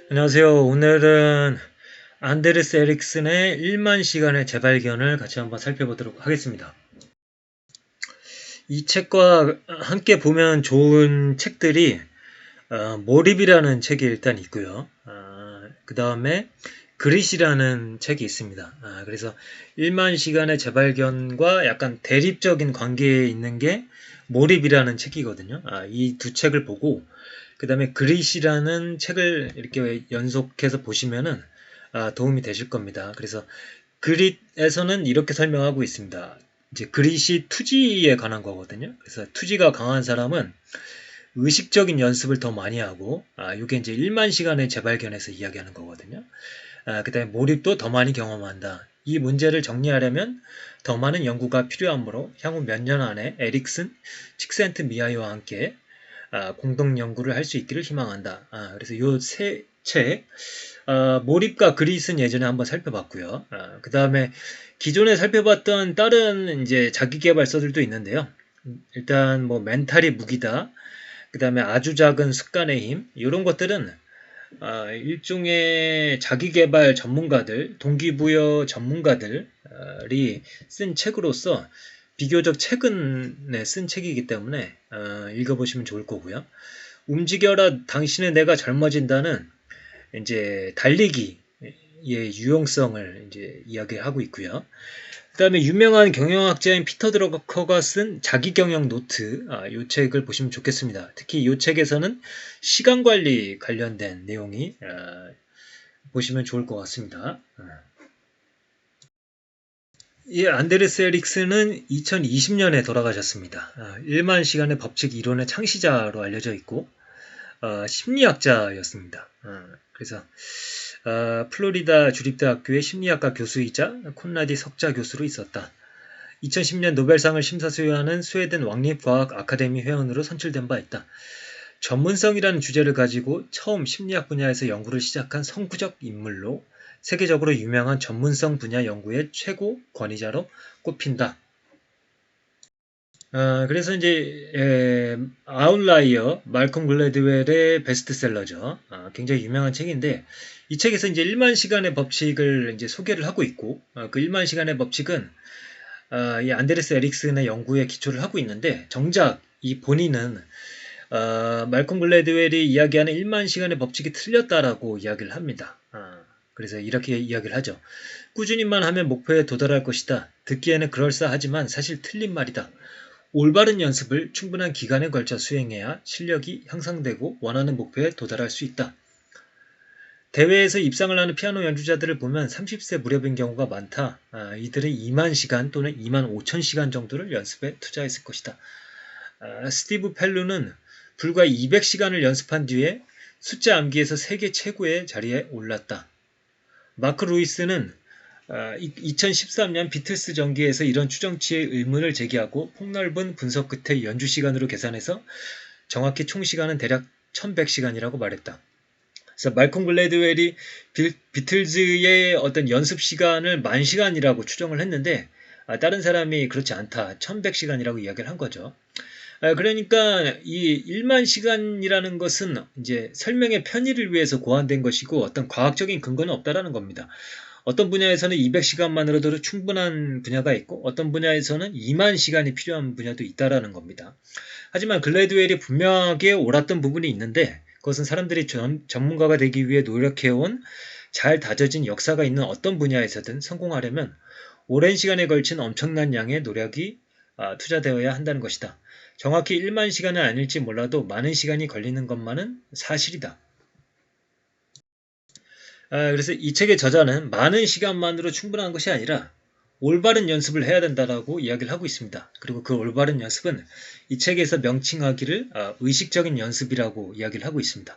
안녕하세요. 오늘은 안데르스 에릭슨의 1만 시간의 재발견을 같이 한번 살펴보도록 하겠습니다. 이 책과 함께 보면 좋은 책들이 몰입이라는 책이 일단 있고요. 그 다음에 그릿이라는 책이 있습니다. 그래서 1만 시간의 재발견과 약간 대립적인 관계에 있는 게 몰입이라는 책이거든요. 이 두 책을 보고 그 다음에 그릿이라는 책을 이렇게 연속해서 보시면은 도움이 되실 겁니다. 그래서 그릿에서는 이렇게 설명하고 있습니다. 이제 그릿이 투지에 관한 거거든요. 그래서 투지가 강한 사람은 의식적인 연습을 더 많이 하고, 이게 이제 1만 시간의 재발견에서 이야기하는 거거든요. 그 다음에 몰입도 더 많이 경험한다. 이 문제를 정리하려면 더 많은 연구가 필요하므로 향후 몇 년 안에 에릭슨, 칙센트 미하이와 함께 공동 연구를 할 수 있기를 희망한다. 그래서 이 세 책, 몰입과 그릿은 예전에 한번 살펴봤고요. 그 다음에 기존에 살펴봤던 다른 이제 자기계발서들도 있는데요. 일단 뭐 멘탈이 무기다. 그 다음에 아주 작은 습관의 힘. 이런 것들은 일종의 자기계발 전문가들, 동기부여 전문가들이 쓴 책으로서 비교적 최근에 쓴 책이기 때문에 읽어보시면 좋을 거고요. 움직여라 당신의 내가 젊어진다는 이제 달리기의 유용성을 이제 이야기하고 있고요. 그 다음에 유명한 경영학자인 피터 드러커가 쓴 자기경영 노트, 이 책을 보시면 좋겠습니다. 특히 이 책에서는 시간관리 관련된 내용이 보시면 좋을 것 같습니다. 이 안데르스 에릭슨은 2020년에 돌아가셨습니다. 1만 시간의 법칙 이론의 창시자로 알려져 있고 심리학자였습니다. 그래서 플로리다 주립대학교의 심리학과 교수이자 콘라디 석좌 교수로 있었다. 2010년 노벨상을 심사수여하는 스웨덴 왕립과학 아카데미 회원으로 선출된 바 있다. 전문성이라는 주제를 가지고 처음 심리학 분야에서 연구를 시작한 선구적 인물로 세계적으로 유명한 전문성 분야 연구의 최고 권위자로 꼽힌다. 그래서 이제 아웃라이어 말콤 글래드웰의 베스트셀러죠. 굉장히 유명한 책인데 이 책에서 이제 1만 시간의 법칙을 이제 소개를 하고 있고 그 1만 시간의 법칙은 이 안데르스 에릭슨의 연구에 기초를 하고 있는데 정작 이 본인은 말콤 글래드웰이 이야기하는 1만 시간의 법칙이 틀렸다라고 이야기를 합니다. 그래서 이렇게 이야기를 하죠. 꾸준히만 하면 목표에 도달할 것이다. 듣기에는 그럴싸하지만 사실 틀린 말이다. 올바른 연습을 충분한 기간에 걸쳐 수행해야 실력이 향상되고 원하는 목표에 도달할 수 있다. 대회에서 입상을 하는 피아노 연주자들을 보면 30세 무렵인 경우가 많다. 이들은 2만 시간 또는 2만 5천 시간 정도를 연습에 투자했을 것이다. 스티브 펠루는 불과 200시간을 연습한 뒤에 숫자 암기에서 세계 최고의 자리에 올랐다. 마크 루이스는 2013년 비틀스 정기에서 이런 추정치의 의문을 제기하고 폭넓은 분석 끝에 연주 시간으로 계산해서 정확히 총 시간은 대략 1100시간이라고 말했다. 그래서 말콤 글래드웰이 비틀즈의 어떤 연습 시간을 10,000시간이라고 추정을 했는데 다른 사람이 그렇지 않다. 1100시간이라고 이야기를 한 거죠. 그러니까 이 1만 시간이라는 것은 이제 설명의 편의를 위해서 고안된 것이고 어떤 과학적인 근거는 없다라는 겁니다. 어떤 분야에서는 200시간만으로도 충분한 분야가 있고 어떤 분야에서는 2만 시간이 필요한 분야도 있다라는 겁니다. 하지만 글래드웰이 분명하게 옳았던 부분이 있는데 그것은 사람들이 전문가가 되기 위해 노력해온 잘 다져진 역사가 있는 어떤 분야에서든 성공하려면 오랜 시간에 걸친 엄청난 양의 노력이 투자되어야 한다는 것이다. 정확히 1만 시간은 아닐지 몰라도 많은 시간이 걸리는 것만은 사실이다. 그래서 이 책의 저자는 많은 시간만으로 충분한 것이 아니라 올바른 연습을 해야 된다라고 이야기를 하고 있습니다. 그리고 그 올바른 연습은 이 책에서 명칭하기를 의식적인 연습이라고 이야기를 하고 있습니다.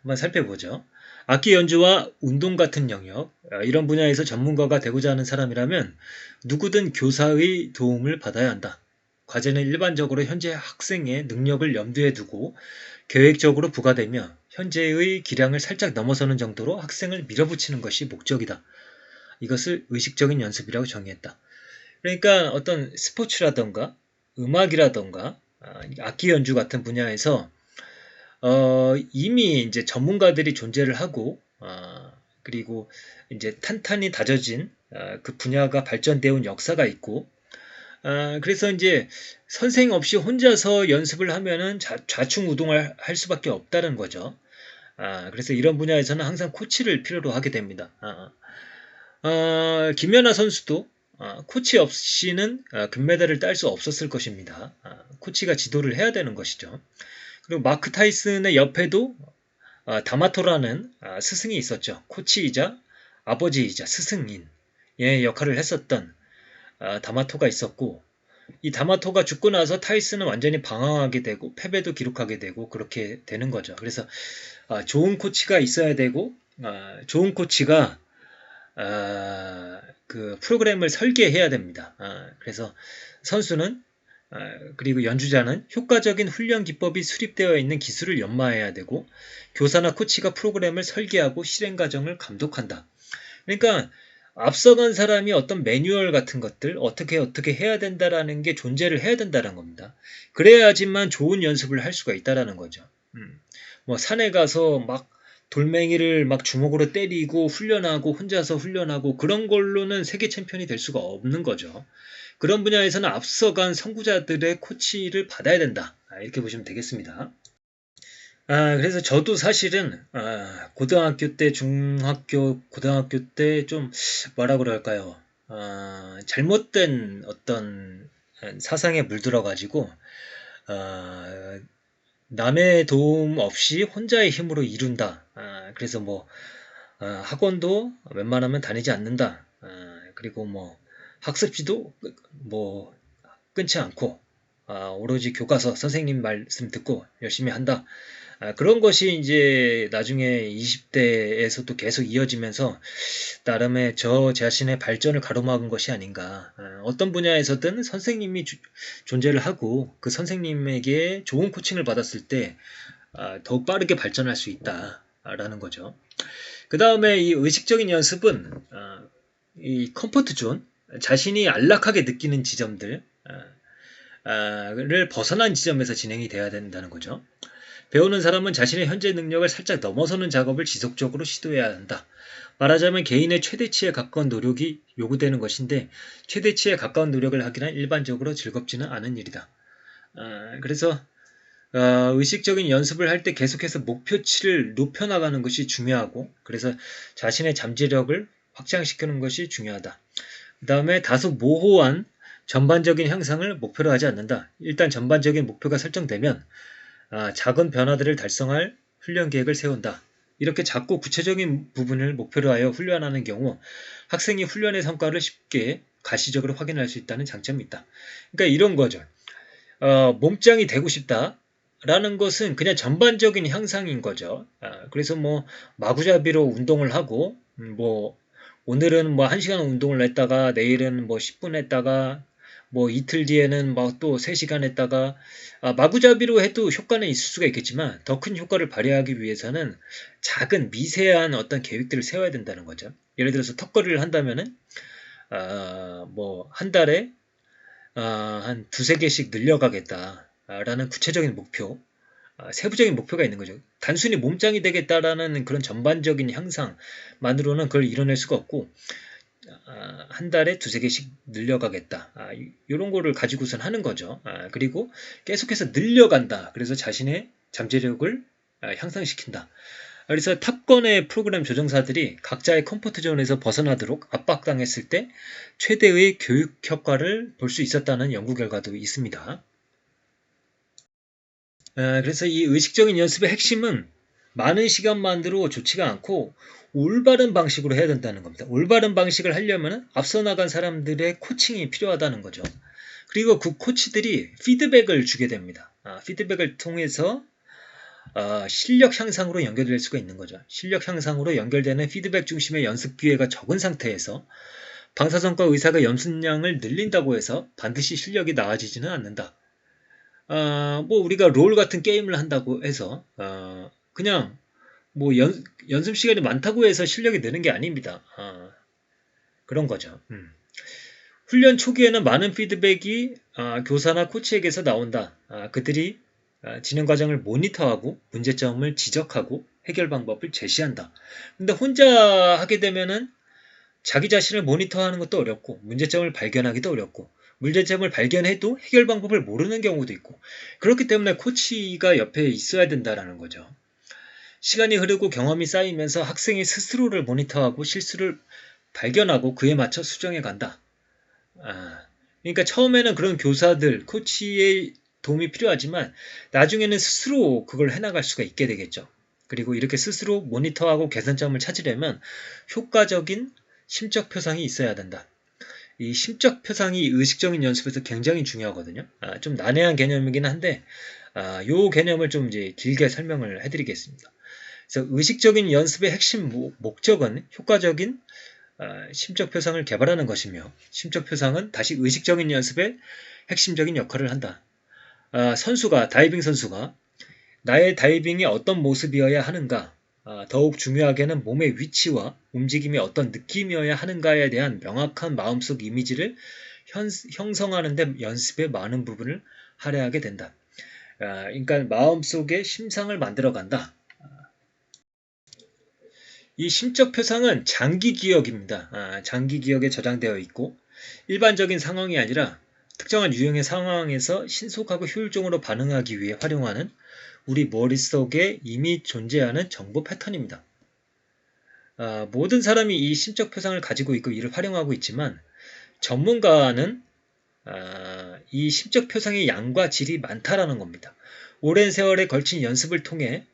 한번 살펴보죠. 악기 연주와 운동 같은 영역, 이런 분야에서 전문가가 되고자 하는 사람이라면 누구든 교사의 도움을 받아야 한다. 과제는 일반적으로 현재 학생의 능력을 염두에 두고 계획적으로 부과되며 현재의 기량을 살짝 넘어서는 정도로 학생을 밀어붙이는 것이 목적이다. 이것을 의식적인 연습이라고 정의했다. 그러니까 어떤 스포츠라던가 음악이라던가 악기 연주 같은 분야에서 이미 이제 전문가들이 존재를 하고 그리고 이제 탄탄히 다져진 그 분야가 발전되어 온 역사가 있고, 그래서 이제 선생 없이 혼자서 연습을 하면은 좌충우동을 할 수밖에 없다는 거죠. 그래서 이런 분야에서는 항상 코치를 필요로 하게 됩니다. 김연아 선수도 코치 없이는 금메달을 딸 수 없었을 것입니다. 코치가 지도를 해야 되는 것이죠. 그리고 마크 타이슨의 옆에도 다마토라는 스승이 있었죠. 코치이자 아버지이자 스승인 의 역할을 했었던 다마토가 있었고, 이 다마토가 죽고 나서 타이슨은 완전히 방황하게 되고 패배도 기록하게 되고 그렇게 되는 거죠. 그래서 좋은 코치가 있어야 되고, 좋은 코치가 그 프로그램을 설계해야 됩니다. 그래서 선수는 그리고 연주자는 효과적인 훈련 기법이 수립되어 있는 기술을 연마해야 되고, 교사나 코치가 프로그램을 설계하고 실행 과정을 감독한다. 그러니까 앞서간 사람이 어떤 매뉴얼 같은 것들 어떻게 해야 된다라는 게 존재를 해야 된다는 겁니다. 그래야지만 좋은 연습을 할 수가 있다라는 거죠. 뭐 산에 가서 막 돌멩이를 막 주먹으로 때리고 훈련하고 혼자서 훈련하고 그런 걸로는 세계 챔피언이 될 수가 없는 거죠. 그런 분야에서는 앞서간 선구자들의 코치를 받아야 된다. 이렇게 보시면 되겠습니다. 그래서 저도 사실은 고등학교 때, 고등학교 때 좀 뭐라 그럴까요? 잘못된 어떤 사상에 물들어가지고 남의 도움 없이 혼자의 힘으로 이룬다. 그래서 뭐 학원도 웬만하면 다니지 않는다. 그리고 뭐 학습지도 뭐 끊지 않고 오로지 교과서 선생님 말씀 듣고 열심히 한다. 그런 것이 이제 나중에 20대에서도 계속 이어지면서 나름의 저 자신의 발전을 가로막은 것이 아닌가. 어떤 분야에서든 선생님이 존재를 하고 그 선생님에게 좋은 코칭을 받았을 때 더욱 빠르게 발전할 수 있다라는 거죠. 그 다음에 이 의식적인 연습은 이 컴포트 존, 자신이 안락하게 느끼는 지점들 를 벗어난 지점에서 진행이 돼야 된다는 거죠. 배우는 사람은 자신의 현재 능력을 살짝 넘어서는 작업을 지속적으로 시도해야 한다. 말하자면 개인의 최대치에 가까운 노력이 요구되는 것인데, 최대치에 가까운 노력을 하기란 일반적으로 즐겁지는 않은 일이다. 그래서 의식적인 연습을 할 때 계속해서 목표치를 높여나가는 것이 중요하고, 그래서 자신의 잠재력을 확장시키는 것이 중요하다. 그 다음에 다소 모호한 전반적인 향상을 목표로 하지 않는다. 일단 전반적인 목표가 설정되면 작은 변화들을 달성할 훈련 계획을 세운다. 이렇게 작고 구체적인 부분을 목표로 하여 훈련하는 경우 학생이 훈련의 성과를 쉽게 가시적으로 확인할 수 있다는 장점이 있다. 그러니까 이런 거죠. 몸짱이 되고 싶다라는 것은 그냥 전반적인 향상인 거죠. 그래서 뭐 마구잡이로 운동을 하고 뭐 오늘은 뭐 1시간 운동을 했다가 내일은 뭐 10분 했다가 뭐 이틀 뒤에는 막 또 3시간 했다가 마구잡이로 해도 효과는 있을 수가 있겠지만 더 큰 효과를 발휘하기 위해서는 작은 미세한 어떤 계획들을 세워야 된다는 거죠. 예를 들어서 턱걸이를 한다면은 뭐 한 달에 한 2-3개씩 늘려가겠다라는 구체적인 목표, 세부적인 목표가 있는 거죠. 단순히 몸짱이 되겠다라는 그런 전반적인 향상만으로는 그걸 이뤄낼 수가 없고 한 달에 2-3개씩 늘려가겠다. 이런 거를 가지고선 하는 거죠. 그리고 계속해서 늘려간다. 그래서 자신의 잠재력을 향상시킨다. 그래서 탑건의 프로그램 조정사들이 각자의 컴포트 존에서 벗어나도록 압박당했을 때 최대의 교육 효과를 볼 수 있었다는 연구 결과도 있습니다. 그래서 이 의식적인 연습의 핵심은 많은 시간만으로 좋지가 않고 올바른 방식으로 해야 된다는 겁니다. 올바른 방식을 하려면 앞서 나간 사람들의 코칭이 필요하다는 거죠. 그리고 그 코치들이 피드백을 주게 됩니다. 피드백을 통해서 실력 향상으로 연결될 수가 있는 거죠. 실력 향상으로 연결되는 피드백 중심의 연습 기회가 적은 상태에서 방사선과 의사가 연습량을 늘린다고 해서 반드시 실력이 나아지지는 않는다. 뭐 우리가 롤 같은 게임을 한다고 해서 그냥 뭐 연습 시간이 많다고 해서 실력이 느는 게 아닙니다. 그런 거죠. 훈련 초기에는 많은 피드백이 교사나 코치에게서 나온다. 그들이 진행 과정을 모니터하고 문제점을 지적하고 해결 방법을 제시한다. 근데 혼자 하게 되면은 자기 자신을 모니터하는 것도 어렵고 문제점을 발견하기도 어렵고 문제점을 발견해도 해결 방법을 모르는 경우도 있고 그렇기 때문에 코치가 옆에 있어야 된다라는 거죠. 시간이 흐르고 경험이 쌓이면서 학생이 스스로를 모니터하고 실수를 발견하고 그에 맞춰 수정해 간다. 그러니까 처음에는 그런 교사들, 코치의 도움이 필요하지만 나중에는 스스로 그걸 해나갈 수가 있게 되겠죠. 그리고 이렇게 스스로 모니터하고 개선점을 찾으려면 효과적인 심적 표상이 있어야 된다. 이 심적 표상이 의식적인 연습에서 굉장히 중요하거든요. 좀 난해한 개념이긴 한데, 요 개념을 좀 이제 길게 설명을 해드리겠습니다. 그래서 의식적인 연습의 핵심 목적은 효과적인 심적 표상을 개발하는 것이며, 심적 표상은 다시 의식적인 연습의 핵심적인 역할을 한다. 다이빙 선수가 나의 다이빙이 어떤 모습이어야 하는가, 더욱 중요하게는 몸의 위치와 움직임이 어떤 느낌이어야 하는가에 대한 명확한 마음속 이미지를 형성하는 데 연습의 많은 부분을 할애하게 된다. 그러니까 마음속에 심상을 만들어 간다. 이 심적 표상은 장기 기억입니다. 장기 기억에 저장되어 있고 일반적인 상황이 아니라 특정한 유형의 상황에서 신속하고 효율적으로 반응하기 위해 활용하는 우리 머릿속에 이미 존재하는 정보 패턴입니다. 모든 사람이 이 심적 표상을 가지고 있고 이를 활용하고 있지만 전문가는 이 심적 표상의 양과 질이 많다라는 겁니다. 오랜 세월에 걸친 연습을 통해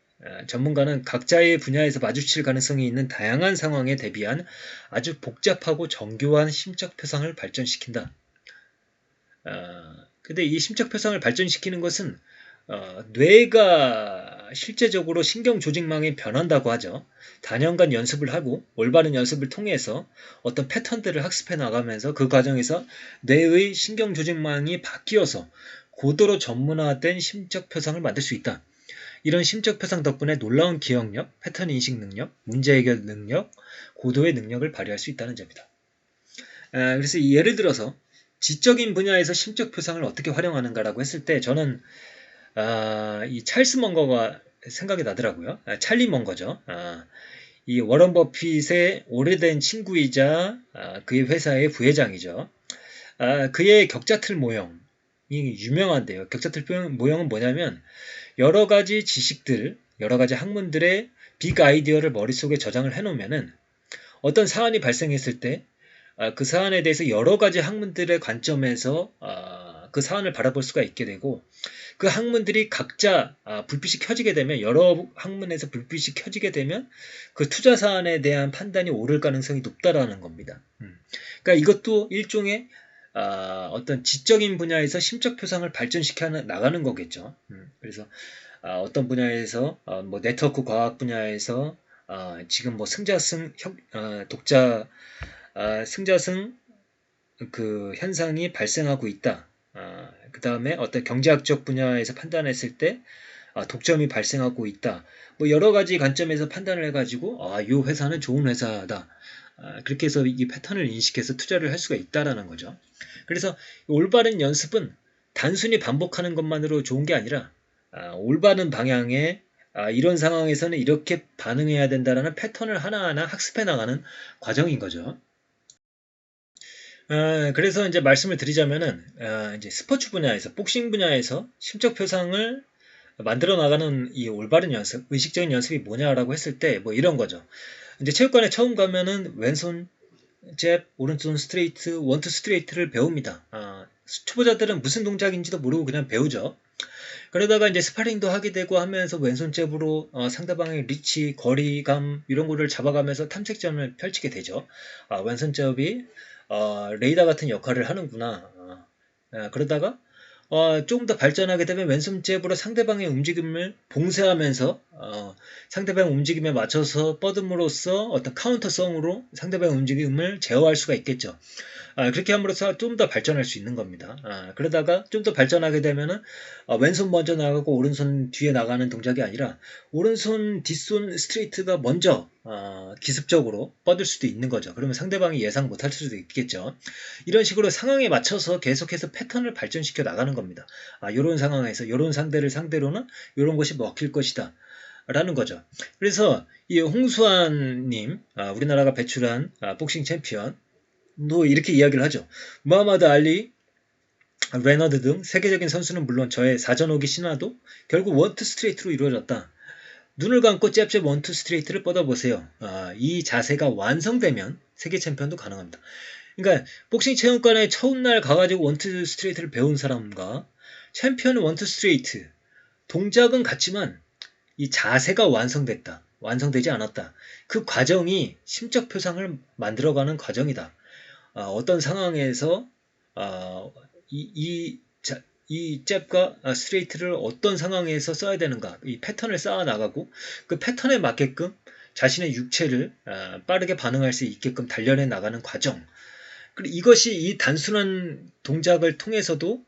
전문가는 각자의 분야에서 마주칠 가능성이 있는 다양한 상황에 대비한 아주 복잡하고 정교한 심적 표상을 발전시킨다. 근데 이 심적 표상을 발전시키는 것은 뇌가 실제적으로 신경 조직망이 변한다고 하죠. 단연간 연습을 하고 올바른 연습을 통해서 어떤 패턴들을 학습해 나가면서 그 과정에서 뇌의 신경 조직망이 바뀌어서 고도로 전문화된 심적 표상을 만들 수 있다. 이런 심적 표상 덕분에 놀라운 기억력, 패턴 인식 능력, 문제 해결 능력, 고도의 능력을 발휘할 수 있다는 점이다. 그래서 예를 들어서 지적인 분야에서 심적 표상을 어떻게 활용하는가라고 했을 때 저는 이 찰스 먼거가 생각이 나더라고요. 찰리 먼거죠. 이 워런 버핏의 오래된 친구이자 그의 회사의 부회장이죠. 그의 격자틀 모형이 유명한데요. 격자틀 모형은 뭐냐면 여러 가지 지식들, 여러 가지 학문들의 빅 아이디어를 머릿속에 저장을 해놓으면은 어떤 사안이 발생했을 때 그 사안에 대해서 여러 가지 학문들의 관점에서 그 사안을 바라볼 수가 있게 되고 그 학문들이 각자 불빛이 켜지게 되면 여러 학문에서 불빛이 켜지게 되면 그 투자 사안에 대한 판단이 오를 가능성이 높다라는 겁니다. 그러니까 이것도 일종의 어떤 지적인 분야에서 심적 표상을 발전시켜 나가는 거겠죠. 그래서 어떤 분야에서 뭐 네트워크 과학 분야에서 지금 뭐 승자승 승자승 그 현상이 발생하고 있다. 그 다음에 어떤 경제학적 분야에서 판단했을 때 독점이 발생하고 있다. 뭐 여러 가지 관점에서 판단을 해가지고 이 회사는 좋은 회사다. 그렇게 해서 이 패턴을 인식해서 투자를 할 수가 있다라는 거죠. 그래서 올바른 연습은 단순히 반복하는 것만으로 좋은 게 아니라 올바른 방향에 이런 상황에서는 이렇게 반응해야 된다라는 패턴을 하나하나 학습해 나가는 과정인 거죠. 그래서 이제 말씀을 드리자면은 이제 스포츠 분야에서 복싱 분야에서 심적 표상을 만들어 나가는 이 올바른 연습, 의식적인 연습이 뭐냐라고 했을 때 뭐 이런 거죠. 이제 체육관에 처음 가면은 왼손 잽, 오른손 스트레이트, 원투 스트레이트를 배웁니다. 초보자들은 무슨 동작인지도 모르고 그냥 배우죠. 그러다가 이제 스파링도 하게 되고 하면서 왼손 잽으로 상대방의 리치, 거리감 이런 거를 잡아가면서 탐색전을 펼치게 되죠. 왼손 잽이 레이더 같은 역할을 하는구나. 그러다가 조금 더 발전하게 되면 왼손 잽으로 상대방의 움직임을 봉쇄하면서 상대방 움직임에 맞춰서 뻗음으로써 어떤 카운터성으로 상대방의 움직임을 제어할 수가 있겠죠. 그렇게 함으로써 좀 더 발전할 수 있는 겁니다. 그러다가 좀 더 발전하게 되면은 왼손 먼저 나가고 오른손 뒤에 나가는 동작이 아니라 오른손 뒷손 스트레이트가 먼저 기습적으로 뻗을 수도 있는 거죠. 그러면 상대방이 예상 못할 수도 있겠죠. 이런 식으로 상황에 맞춰서 계속해서 패턴을 발전시켜 나가는 겁니다. 이런 상황에서 이런 상대를 상대로는 이런 것이 먹힐 것이다. 라는 거죠. 그래서 이 홍수환님, 우리나라가 배출한 복싱 챔피언도 이렇게 이야기를 하죠. 무하마드 알리, 레너드 등 세계적인 선수는 물론 저의 사전오기 신화도 결국 원투 스트레이트로 이루어졌다. 눈을 감고 잽잽 원투 스트레이트를 뻗어보세요. 이 자세가 완성되면 세계 챔피언도 가능합니다. 그러니까 복싱 체육관에 처음 날 가가지고 원투 스트레이트를 배운 사람과 챔피언 원투 스트레이트 동작은 같지만 이 자세가 완성됐다. 완성되지 않았다. 그 과정이 심적 표상을 만들어가는 과정이다. 어떤 상황에서 이 잽과 스트레이트를 어떤 상황에서 써야 되는가 이 패턴을 쌓아 나가고 그 패턴에 맞게끔 자신의 육체를 빠르게 반응할 수 있게끔 단련해 나가는 과정. 그리고 이것이 이 단순한 동작을 통해서도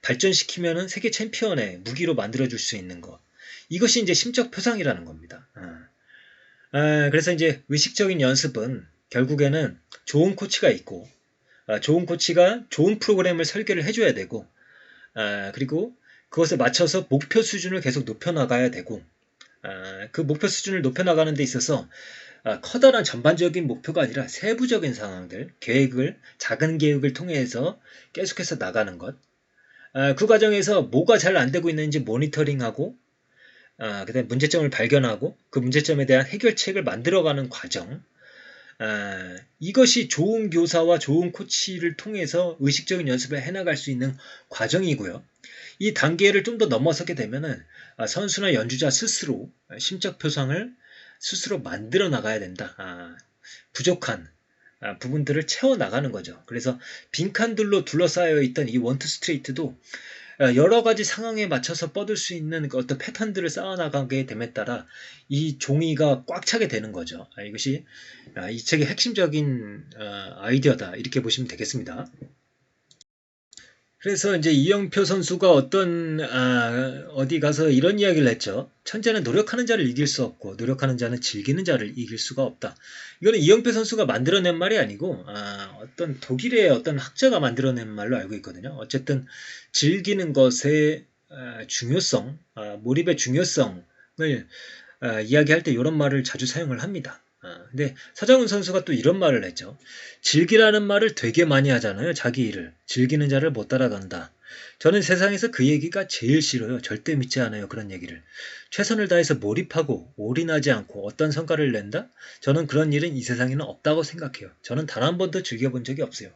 발전시키면은 세계 챔피언의 무기로 만들어줄 수 있는 것. 이것이 이제 심적 표상이라는 겁니다. 그래서 이제 의식적인 연습은 결국에는 좋은 코치가 있고, 좋은 코치가 좋은 프로그램을 설계를 해줘야 되고, 그리고 그것에 맞춰서 목표 수준을 계속 높여나가야 되고, 그 목표 수준을 높여나가는 데 있어서 커다란 전반적인 목표가 아니라 세부적인 상황들, 작은 계획을 통해서 계속해서 나가는 것. 그 과정에서 뭐가 잘 안 되고 있는지 모니터링하고, 그다음에 문제점을 발견하고 그 문제점에 대한 해결책을 만들어가는 과정. 이것이 좋은 교사와 좋은 코치를 통해서 의식적인 연습을 해나갈 수 있는 과정이고요. 이 단계를 좀 더 넘어서게 되면은 선수나 연주자 스스로 심적 표상을 스스로 만들어 나가야 된다. 부족한 부분들을 채워 나가는 거죠. 그래서 빈칸들로 둘러싸여 있던 이 원투 스트레이트도 여러 가지 상황에 맞춰서 뻗을 수 있는 그 어떤 패턴들을 쌓아나가게 됨에 따라 이 종이가 꽉 차게 되는 거죠. 이것이 이 책의 핵심적인 아이디어다. 이렇게 보시면 되겠습니다. 그래서 이제 이영표 선수가 어디 가서 이런 이야기를 했죠. 천재는 노력하는 자를 이길 수 없고 노력하는 자는 즐기는 자를 이길 수가 없다. 이거는 이영표 선수가 만들어낸 말이 아니고 어떤 독일의 어떤 학자가 만들어낸 말로 알고 있거든요. 어쨌든 즐기는 것의 중요성, 몰입의 중요성을 이야기할 때 이런 말을 자주 사용을 합니다. 근데 서장훈 선수가 또 이런 말을 했죠. 즐기라는 말을 되게 많이 하잖아요. 자기 일을. 즐기는 자를 못 따라간다. 저는 세상에서 그 얘기가 제일 싫어요. 절대 믿지 않아요. 그런 얘기를. 최선을 다해서 몰입하고 올인하지 않고 어떤 성과를 낸다? 저는 그런 일은 이 세상에는 없다고 생각해요. 저는 단 한 번도 즐겨본 적이 없어요.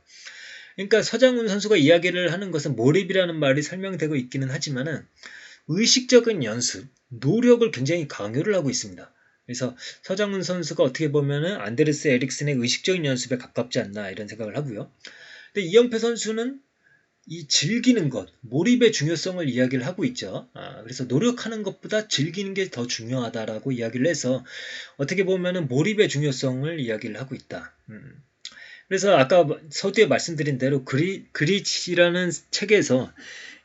그러니까 서장훈 선수가 이야기를 하는 것은 몰입이라는 말이 설명되고 있기는 하지만은 의식적인 연습, 노력을 굉장히 강요를 하고 있습니다. 그래서 서장훈 선수가 어떻게 보면은 안데르스 에릭슨의 의식적인 연습에 가깝지 않나 이런 생각을 하고요. 근데 이영표 선수는 이 즐기는 것, 몰입의 중요성을 이야기를 하고 있죠. 그래서 노력하는 것보다 즐기는 게 더 중요하다라고 이야기를 해서 어떻게 보면은 몰입의 중요성을 이야기를 하고 있다. 그래서 아까 서두에 말씀드린 대로 그릿이라는 책에서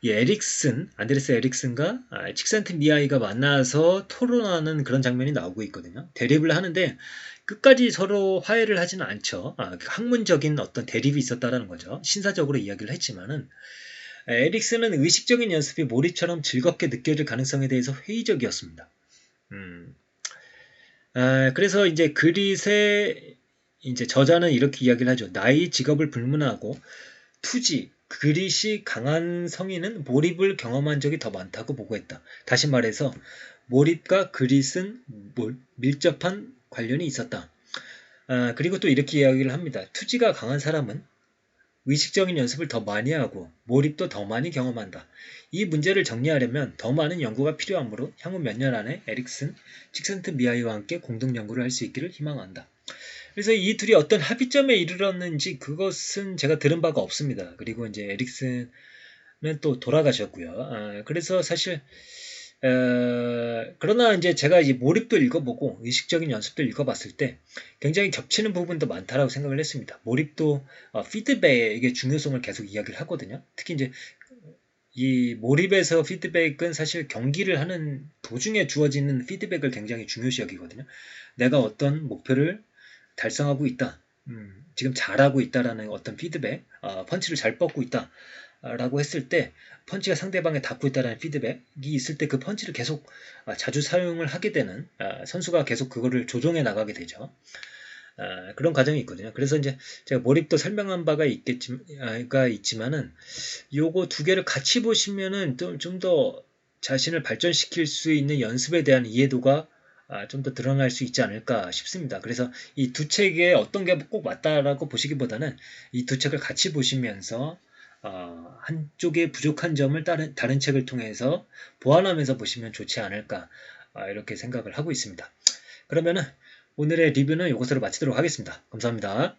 이 안데르스 에릭슨과 칙산트 미아이가 만나서 토론하는 그런 장면이 나오고 있거든요. 대립을 하는데 끝까지 서로 화해를 하지는 않죠. 학문적인 어떤 대립이 있었다라는 거죠. 신사적으로 이야기를 했지만은 에릭슨은 의식적인 연습이 몰입처럼 즐겁게 느껴질 가능성에 대해서 회의적이었습니다. 그래서 이제 그릿의 이제 저자는 이렇게 이야기를 하죠. 나의 직업을 불문하고 그릿이 강한 성인은 몰입을 경험한 적이 더 많다고 보고했다. 다시 말해서 몰입과 그릿은 밀접한 관련이 있었다. 그리고 또 이렇게 이야기를 합니다. 투지가 강한 사람은 의식적인 연습을 더 많이 하고 몰입도 더 많이 경험한다. 이 문제를 정리하려면 더 많은 연구가 필요하므로 향후 몇 년 안에 에릭슨, 칙센트 미아이와 함께 공동 연구를 할 수 있기를 희망한다. 그래서 이 둘이 어떤 합의점에 이르렀는지 그것은 제가 들은 바가 없습니다. 그리고 이제 에릭슨은 또 돌아가셨고요. 그래서 사실 그러나 이제 제가 이 몰입도 읽어보고 의식적인 연습도 읽어봤을 때 굉장히 겹치는 부분도 많다라고 생각을 했습니다. 몰입도 피드백의 중요성을 계속 이야기를 하거든요. 특히 이제 이 몰입에서 피드백은 사실 경기를 하는 도중에 주어지는 피드백을 굉장히 중요시 여기거든요. 내가 어떤 목표를 달성하고 있다. 지금 잘하고 있다라는 어떤 피드백, 펀치를 잘 뻗고 있다. 라고 했을 때 펀치가 상대방에 닿고 있다는 피드백이 있을 때 그 펀치를 계속 자주 사용을 하게 되는 선수가 계속 그거를 조정해 나가게 되죠. 그런 과정이 있거든요. 그래서 이제 제가 몰입도 설명한 바가 있지만은 요거 두 개를 같이 보시면은 좀 더 자신을 발전시킬 수 있는 연습에 대한 이해도가 좀 더 드러날 수 있지 않을까 싶습니다. 그래서 이 두 책에 어떤 게 꼭 맞다라고 보시기보다는 이 두 책을 같이 보시면서 한쪽의 부족한 점을 다른 책을 통해서 보완하면서 보시면 좋지 않을까 이렇게 생각을 하고 있습니다. 그러면은 오늘의 리뷰는 이것으로 마치도록 하겠습니다. 감사합니다.